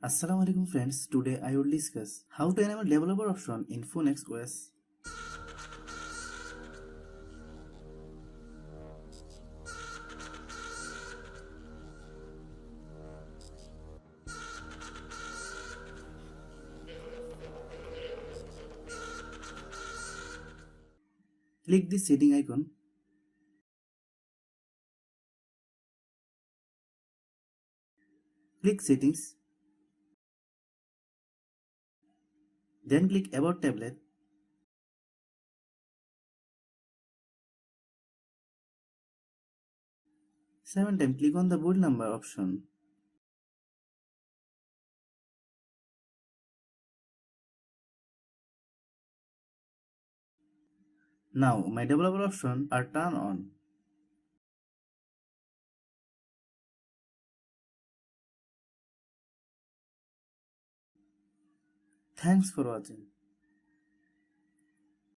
Assalamu alaikum friends, today I will discuss how to enable developer option in Phoenix OS. Click the setting icon. Click settings. Then click about tablet. Seven times click on the boot number option. Now my developer option are turned on. Thanks for watching.